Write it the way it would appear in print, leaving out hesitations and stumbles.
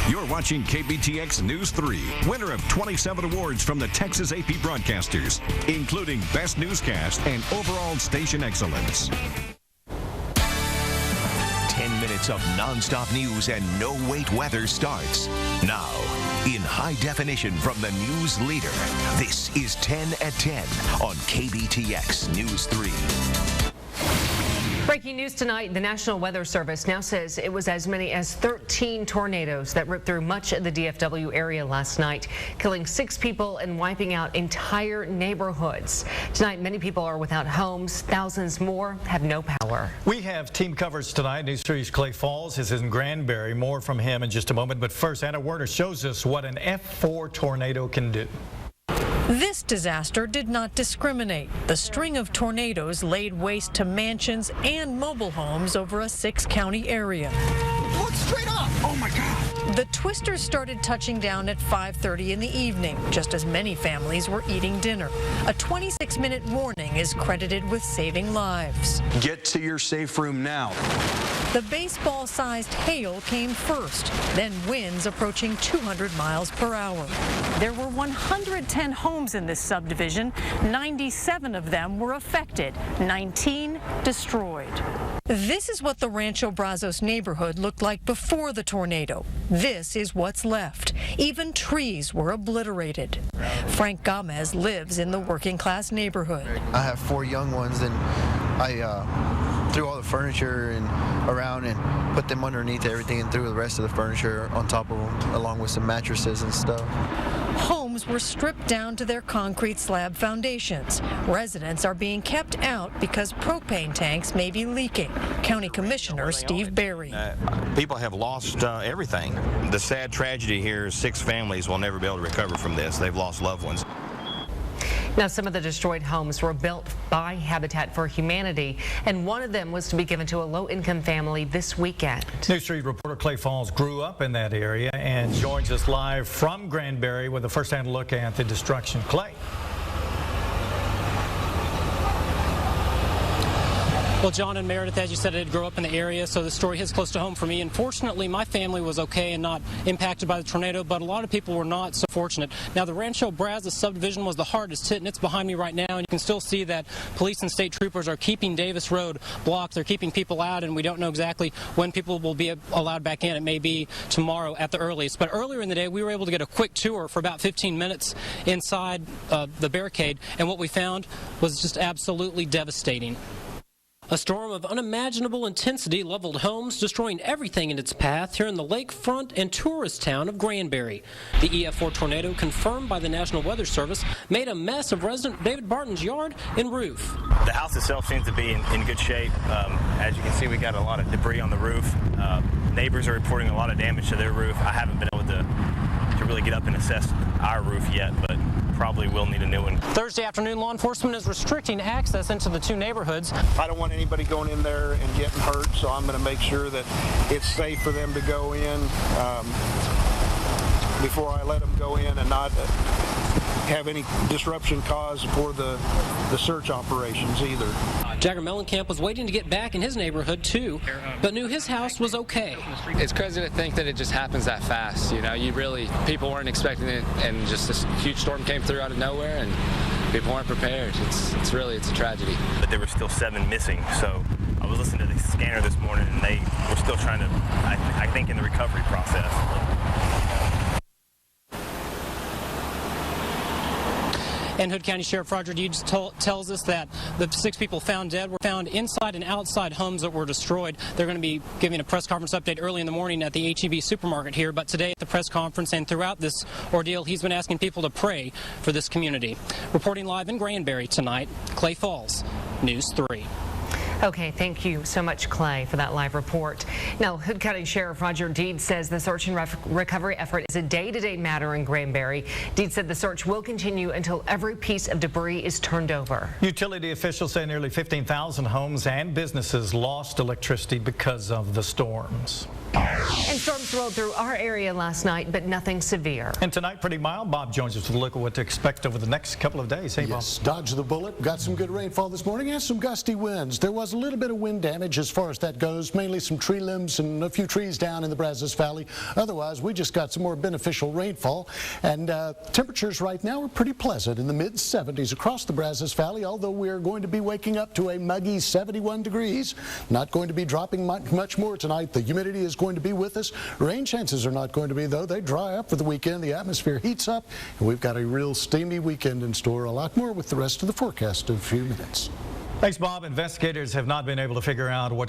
You're watching KBTX News 3, winner of 27 awards from the Texas AP broadcasters, including Best Newscast and Overall Station Excellence. 10 minutes of nonstop news and no-wait weather starts now. In high definition from the news leader, this is 10 at 10 on KBTX News 3. Breaking news tonight, the National Weather Service now says it was as many as 13 tornadoes that ripped through much of the DFW area last night, killing 6 people and wiping out entire neighborhoods. Tonight, many people are without homes. Thousands more have no power. We have team coverage tonight. News 3's Clay Falls is in Granbury. More from him in just a moment. But first, Anna Werner shows us what an F4 tornado can do. This disaster did not discriminate. The string of tornadoes laid waste to mansions and mobile homes over a 6-county area. Look straight up! Oh my God! The twisters started touching down at 5:30 in the evening, just as many families were eating dinner. A 26-minute warning is credited with saving lives. Get to your safe room now. The baseball-sized hail came first, then winds approaching 200 miles per hour. There were 110 homes in this subdivision. 97 of them were affected, 19 destroyed. This is what the Rancho Brazos neighborhood looked like before the tornado. This is what's left. Even trees were obliterated. Frank Gomez lives in the working-class neighborhood. I have 4 young ones, and I threw all the furniture and around and put them underneath everything and threw the rest of the furniture on top of them, along with some mattresses and stuff. Homes were stripped down to their concrete slab foundations. Residents are being kept out because propane tanks may be leaking. County Commissioner Steve Berry. People have lost everything. The sad tragedy here is 6 families will never be able to recover from this. They've lost loved ones. Now, some of the destroyed homes were built by Habitat for Humanity, and one of them was to be given to a low-income family this weekend. News 3 reporter Clay Falls grew up in that area and joins us live from Granbury with a first-hand look at the destruction. Clay. Well, John and Meredith, as you said, I did grow up in the area, so the story hits close to home for me. And fortunately, my family was okay and not impacted by the tornado, but a lot of people were not so fortunate. Now, the Rancho Brazos subdivision was the hardest hit, and it's behind me right now. And you can still see that police and state troopers are keeping Davis Road blocked. They're keeping people out, and we don't know exactly when people will be allowed back in. It may be tomorrow at the earliest. But earlier in the day, we were able to get a quick tour for about 15 minutes inside the barricade, and what we found was just absolutely devastating. A storm of unimaginable intensity leveled homes, destroying everything in its path here in the lakefront and tourist town of Granbury. The EF4 tornado, confirmed by the National Weather Service, made a mess of resident David Barton's yard and roof. The house itself seems to be in good shape. As you can see, we got a lot of debris on the roof. Neighbors are reporting a lot of damage to their roof. I haven't been able to really get up and assess our roof yet, but probably will need a new one. Thursday afternoon, law enforcement is restricting access into the 2 neighborhoods. I don't want anybody going in there and getting hurt, so I'm going to make sure that it's safe for them to go in before I let them go in and not have any disruption caused for the search operations either. Jagger Mellencamp was waiting to get back in his neighborhood too, but knew his house was okay. It's crazy to think that it just happens that fast. You know, people weren't expecting it, and just this huge storm came through out of nowhere, and people weren't prepared. It's a tragedy. But there were still 7 missing, so I was listening to the scanner this morning, and they were still trying to, I think, in the recovery process. And Hood County Sheriff Roger Deeds tells us that the 6 people found dead were found inside and outside homes that were destroyed. They're going to be giving a press conference update early in the morning at the H-E-B supermarket here, but today at the press conference and throughout this ordeal, he's been asking people to pray for this community. Reporting live in Granbury tonight, Clay Falls, News 3. Okay, thank you so much, Clay, for that live report. Now, Hood County Sheriff Roger Deeds says the search and recovery effort is a day-to-day matter in Granbury. Deeds said the search will continue until every piece of debris is turned over. Utility officials say nearly 15,000 homes and businesses lost electricity because of the storms. And storms rolled through our area last night, but nothing severe. And tonight, pretty mild. Bob joins us to look at what to expect over the next couple of days. Hey, Bob. Yes, dodge the bullet. Got some good rainfall this morning and some gusty winds. There was a little bit of wind damage as far as that goes, mainly some tree limbs and a few trees down in the Brazos Valley. Otherwise, we just got some more beneficial rainfall. And temperatures right now are pretty pleasant in the mid-70s across the Brazos Valley, although we're going to be waking up to a muggy 71 degrees. Not going to be dropping much more tonight. The humidity is going to be with us. Rain chances are not going to be, though. They dry up for the weekend. The atmosphere heats up, and we've got a real steamy weekend in store. A lot more with the rest of the forecast in a few minutes. Thanks, Bob. Investigators have not been able to figure out what